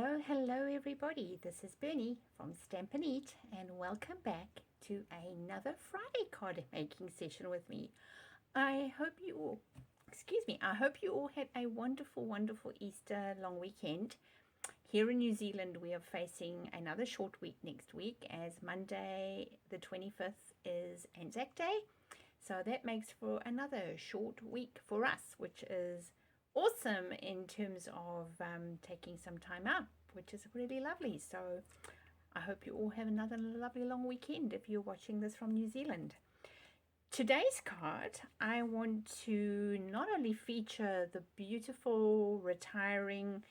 Hello everybody. This is Bernie from Stamp and Eat, and welcome back to another Friday card making session with me. I hope you all, I hope you all had a wonderful Easter long weekend. Here in New Zealand, we are facing another short week next week, as Monday the 25th is Anzac Day. So that makes for another short week for us, which is awesome in terms of taking some time out, which is really lovely. So I hope you all have another lovely long weekend if you're watching this from New Zealand. Today's card, I want to not only feature the beautiful retiring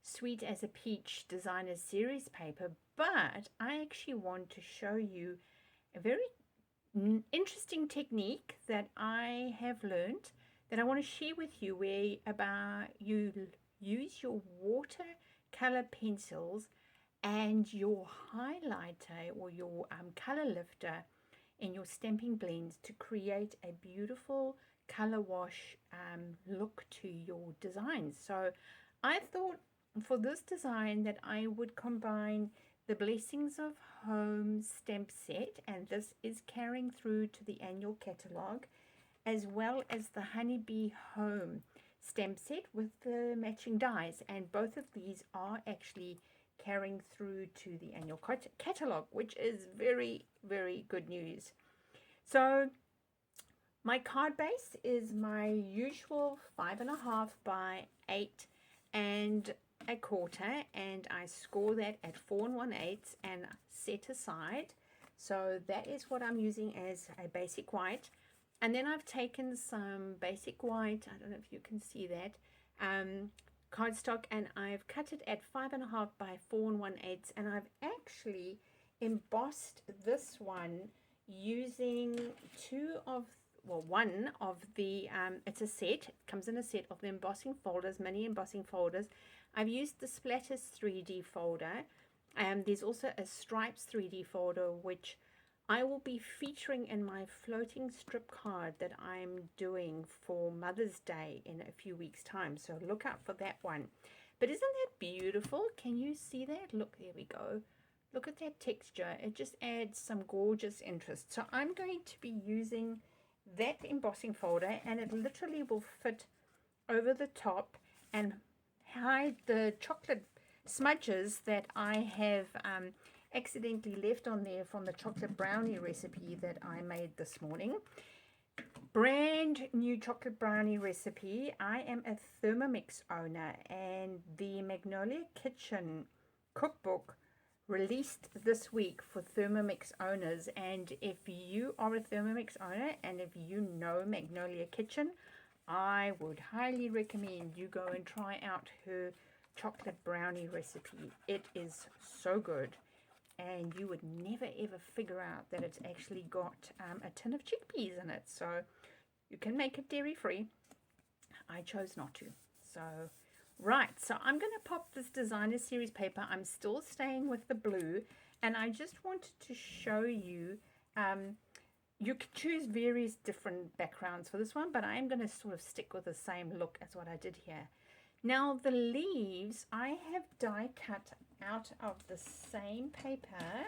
Sweet as a Peach designer series paper, but I actually want to show you a very interesting technique that I have learned that I want to share with you, where you use your watercolor pencils and your highlighter or your color lifter in your stamping blends to create a beautiful color wash look to your designs. So I thought for this design that I would combine the Blessings of Home stamp set, and this is carrying through to the annual catalogue, as well as the Honeybee Home stamp set with the matching dies, and both of these are actually carrying through to the annual catalogue, which is very good news. So my card base is my usual 5.5 by 8 and a quarter, and I score that at 4 1/8 and set aside. So that is what I'm using as a basic white. And then I've taken some basic white, I don't know if you can see that, cardstock, and I've cut it at 5.5 by 4 1/8, and I've actually embossed this one using one of the, it's a set, it comes in a set of the embossing folders, mini embossing folders. I've used the Splatters 3D folder, and there's also a Stripes 3D folder, which I will be featuring in my floating strip card that I'm doing for Mother's Day in a few weeks' time. So look out for that one. But isn't that beautiful? Can you see that? Look, there we go. Look at that texture. It just adds some gorgeous interest. So I'm going to be using that embossing folder, and it literally will fit over the top and hide the chocolate smudges that I have accidentally left on there from the chocolate brownie recipe that I made this morning. Brand new chocolate brownie recipe. I am a Thermomix owner, and the Magnolia Kitchen cookbook released this week for Thermomix owners. And if you are a Thermomix owner and if you know Magnolia Kitchen, I would highly recommend you go and try out her chocolate brownie recipe. It is so good, and you would never ever figure out that it's actually got a tin of chickpeas in it. So you can make it dairy free. I chose not to. So right, so I'm going to pop this designer series paper. I'm still staying with the blue, and I just wanted to show you, you can choose various different backgrounds for this one, but I'm going to sort of stick with the same look as what I did here. Now the leaves I have die cut out of the same paper,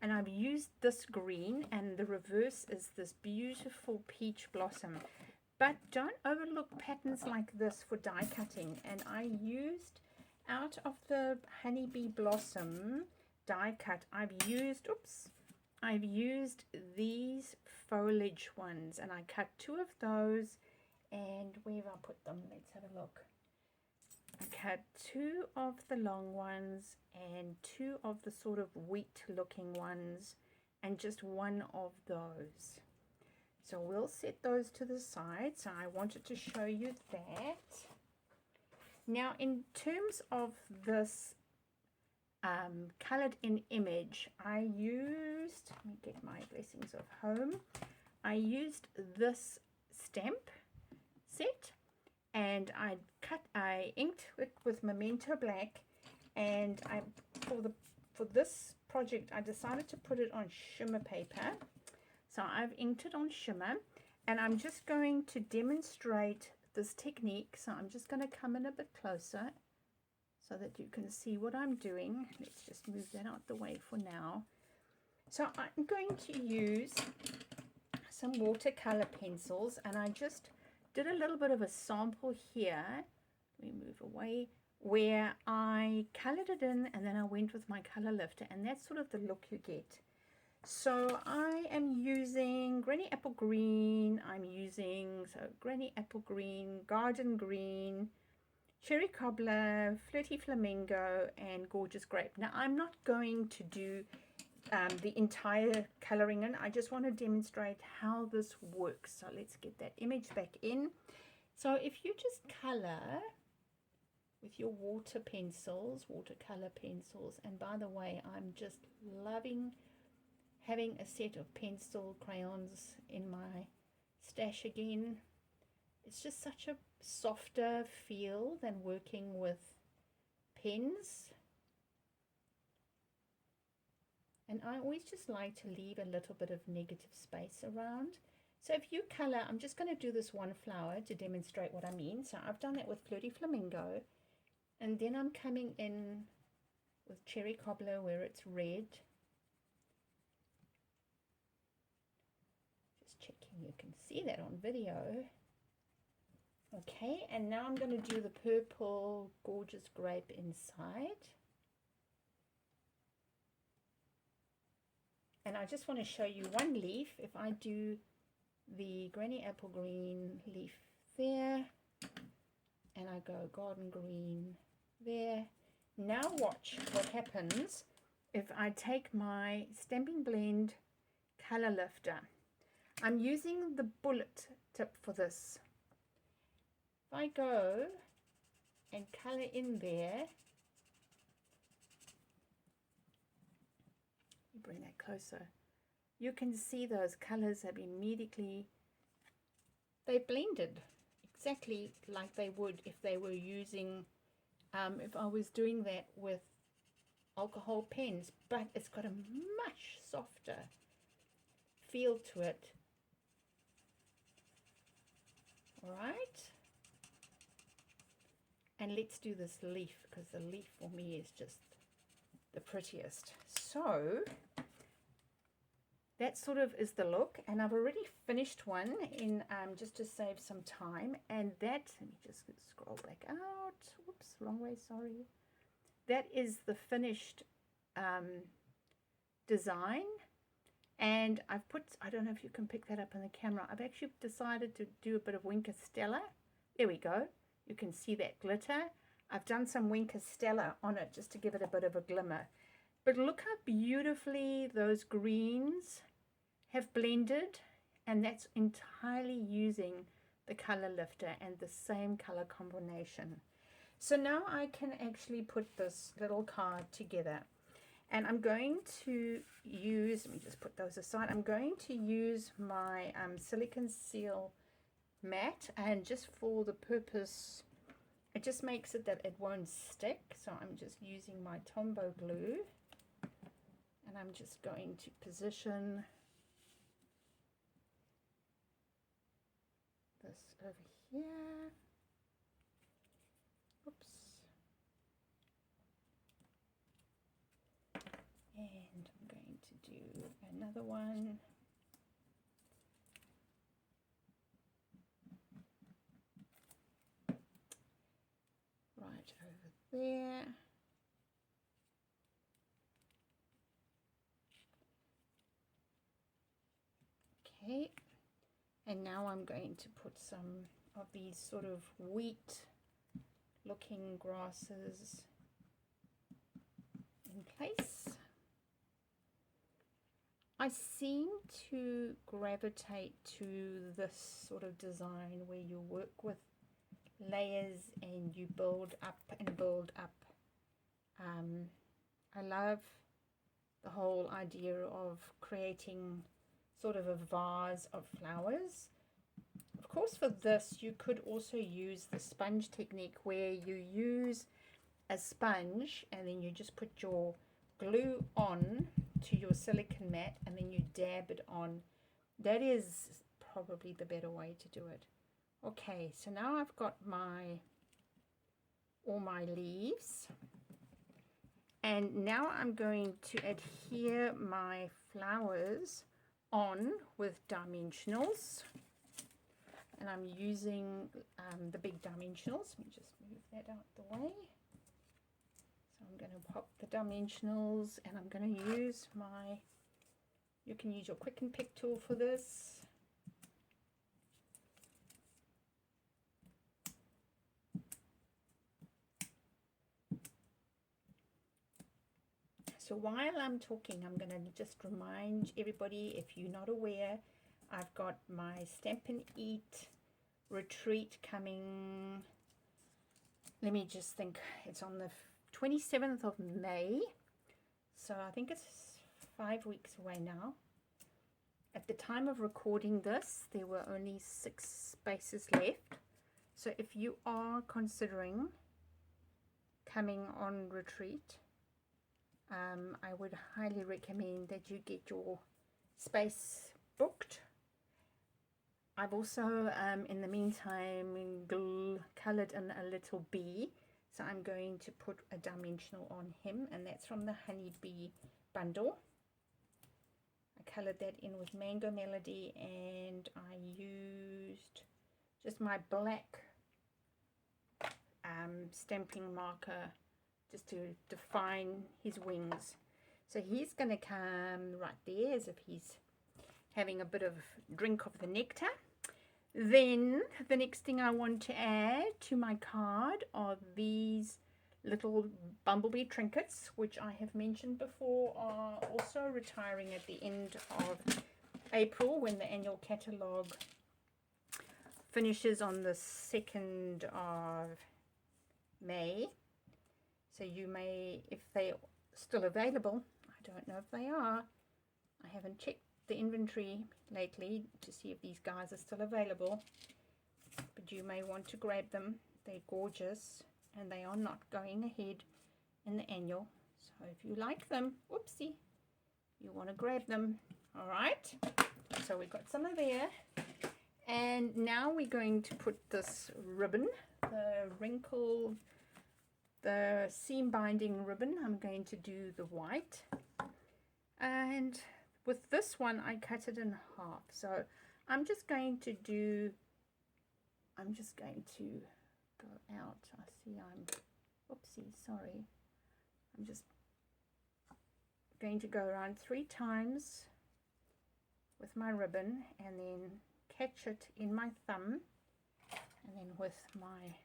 and I've used this green, and the reverse is this beautiful peach blossom. But don't overlook patterns like this for die cutting. And I used, out of the honeybee blossom die cut, I've used these foliage ones, and I cut 2 of those. And where have I put them? Let's have a look. I cut 2 of the long ones and 2 of the sort of wheat looking ones, and just 1 of those. So we'll set those to the side. So I wanted to show you that. Now in terms of this colored in image, I used, let me get my Blessings of Home. I used this stamp set, and I inked it with Memento Black, and for this project I decided to put it on shimmer paper. So I've inked it on shimmer, and I'm just going to demonstrate this technique. So I'm just going to come in a bit closer so that you can see what I'm doing. Let's just move that out the way for now. So I'm going to use some watercolor pencils, and I just did a little bit of a sample here. Let me move away, where I colored it in and then I went with my color lifter, and that's sort of the look you get. So I am using Granny Apple Green, Granny Apple Green, Garden Green, Cherry Cobbler, Flirty Flamingo, and Gorgeous Grape. Now I'm not going to do the entire coloring in. I just want to demonstrate how this works. So let's get that image back in. So if you just color with your watercolor pencils, and by the way, I'm just loving having a set of pencil crayons in my stash again. It's just such a softer feel than working with pens. And I always just like to leave a little bit of negative space around. So if you color, I'm just going to do this one flower to demonstrate what I mean. So I've done that with Flirty Flamingo. And then I'm coming in with Cherry Cobbler where it's red. Just checking you can see that on video. Okay, and now I'm going to do the purple Gorgeous Grape inside. And I just want to show you one leaf. If I do the Granny Apple Green leaf there, and I go Garden Green there. Now watch what happens if I take my Stampin' Blend color lifter. I'm using the bullet tip for this. If I go and color in there, bring that closer, you can see those colors have immediately, they blended exactly like they would if they were using, if I was doing that with alcohol pens, but it's got a much softer feel to it. All right, and let's do this leaf, because the leaf for me is just the prettiest. So that sort of is the look, and I've already finished one in just to save some time, and that, let me just scroll back out, whoops, wrong way, sorry. That is the finished design, and I've put, I don't know if you can pick that up on the camera, I've actually decided to do a bit of Winker Stella. There we go, you can see that glitter. I've done some Winker Stella on it just to give it a bit of a glimmer. But look how beautifully those greens have blended, and that's entirely using the color lifter and the same color combination. So now I can actually put this little card together, and I'm going to use, let me just put those aside, I'm going to use my silicone seal mat, and just for the purpose, it just makes it that it won't stick, so I'm just using my Tombow glue, and I'm just going to position this over here. Oops. And I'm going to do another one. Right over there. Okay, and now I'm going to put some of these sort of wheat looking grasses in place. I seem to gravitate to this sort of design where you work with layers and you build up and build up. I love the whole idea of creating sort of a vase of flowers. Of course, for this you could also use the sponge technique, where you use a sponge and then you just put your glue on to your silicone mat and then you dab it on. That is probably the better way to do it. Okay, so now I've got my all my leaves. And now I'm going to adhere my flowers on with dimensionals. And I'm using the big dimensionals. Let me just move that out the way. So I'm going to pop the dimensionals, and I'm going to use my, you can use your quick and pick tool for this. So while I'm talking, I'm going to just remind everybody, if you're not aware, I've got my Stamp and Eat retreat coming. Let me just think. It's on the 27th of May. So I think it's 5 weeks away now. At the time of recording this, there were only 6 spaces left. So if you are considering coming on retreat, I would highly recommend that you get your space booked. I've also, in the meantime, colored in a little bee. So I'm going to put a dimensional on him, and that's from the Honeybee bundle. I colored that in with Mango Melody, and I used just my black stamping marker just to define his wings. So he's going to come right there as if he's having a bit of drink of the nectar. Then the next thing I want to add to my card are these little bumblebee trinkets, which I have mentioned before are also retiring at the end of April, when the annual catalogue finishes on the 2nd of May. So you may, if they're still available, I don't know if they are. I haven't checked the inventory lately to see if these guys are still available. But you may want to grab them. They're gorgeous, and they are not going ahead in the annual. So if you like them, whoopsie, you want to grab them. All right. So we've got some of there. And now we're going to put this ribbon, the seam binding ribbon. I'm going to do the white, and with this one I cut it in half. So I'm just going to go out. I see oopsie, sorry. I'm just going to go around 3 times with my ribbon, and then catch it in my thumb, and then with my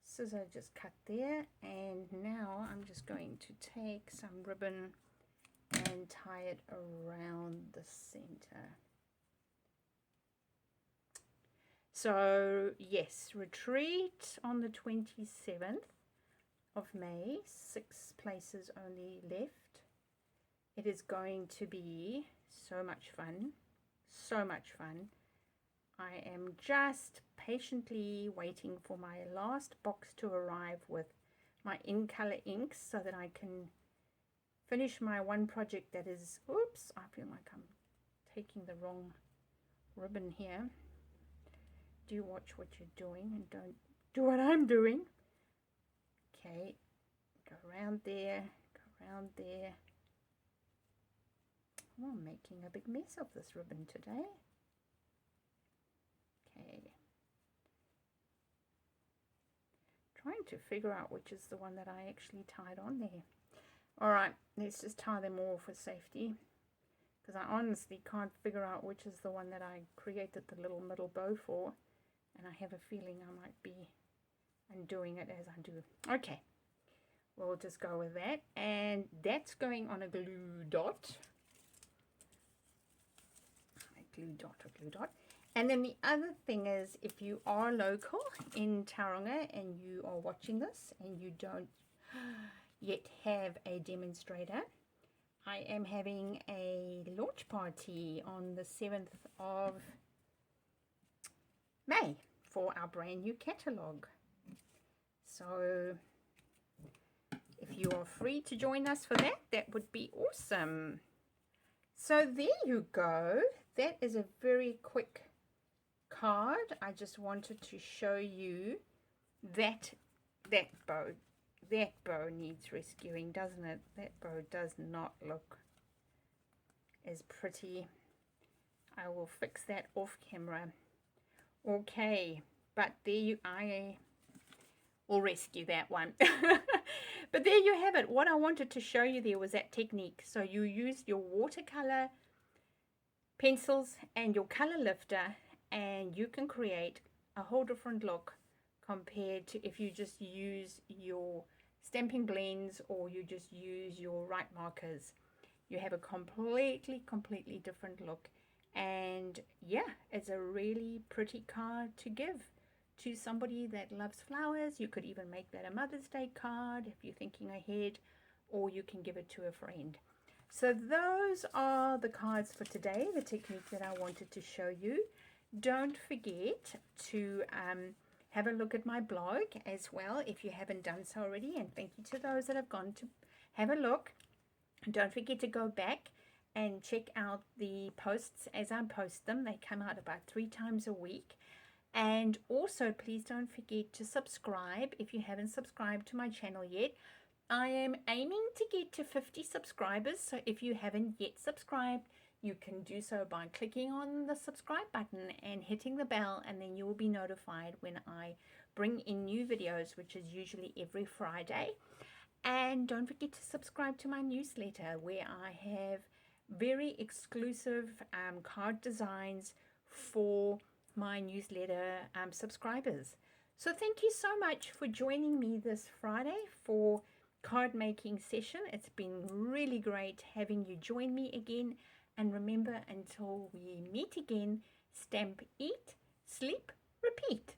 scissor just cut there. And now I'm just going to take some ribbon and tie it around the center. So yes, retreat on the 27th of May, 6 places only left. It is going to be so much fun, so much fun. I am just patiently waiting for my last box to arrive with my in color inks so that I can finish my one project that is, oops, I feel like I'm taking the wrong ribbon here. Do watch what you're doing and don't do what I'm doing. Okay, go around there, go around there. Oh, I'm making a big mess of this ribbon today. Okay. Trying to figure out which is the one that I actually tied on there. Alright, let's just tie them all for safety, because I honestly can't figure out which is the one that I created the little middle bow for, and I have a feeling I might be undoing it as I do. Okay, we'll just go with that, and that's going on a glue dot. A glue dot. And then the other thing is, if you are local in Tauranga and you are watching this and you don't yet have a demonstrator, I am having a launch party on the 7th of May for our brand new catalogue. So if you are free to join us for that, that would be awesome. So there you go. That is a very quick card, I just wanted to show you that bow. That bow needs rescuing, doesn't it? That bow does not look as pretty. I will fix that off camera. Okay, but there you I will rescue that one. But there you have it. What I wanted to show you there was that technique. So you use your watercolor pencils and your color lifter, and you can create a whole different look compared to if you just use your stamping blends or you just use your white markers. You have a completely different look. And yeah, it's a really pretty card to give to somebody that loves flowers. You could even make that a Mother's Day card if you're thinking ahead, or you can give it to a friend. So those are the cards for today, the technique that I wanted to show you. Don't forget to have a look at my blog as well if you haven't done so already, and thank you to those that have gone to have a look. Don't forget to go back and check out the posts as I post them. They come out about 3 times a week. And also, please don't forget to subscribe if you haven't subscribed to my channel yet. I am aiming to get to 50 subscribers, so if you haven't yet subscribed, you can do so by clicking on the subscribe button and hitting the bell, and then you will be notified when I bring in new videos, which is usually every Friday. And don't forget to subscribe to my newsletter, where I have very exclusive card designs for my newsletter subscribers. So thank you so much for joining me this Friday for card making session. It's been really great having you join me again. And remember, until we meet again, stamp, eat, sleep, repeat.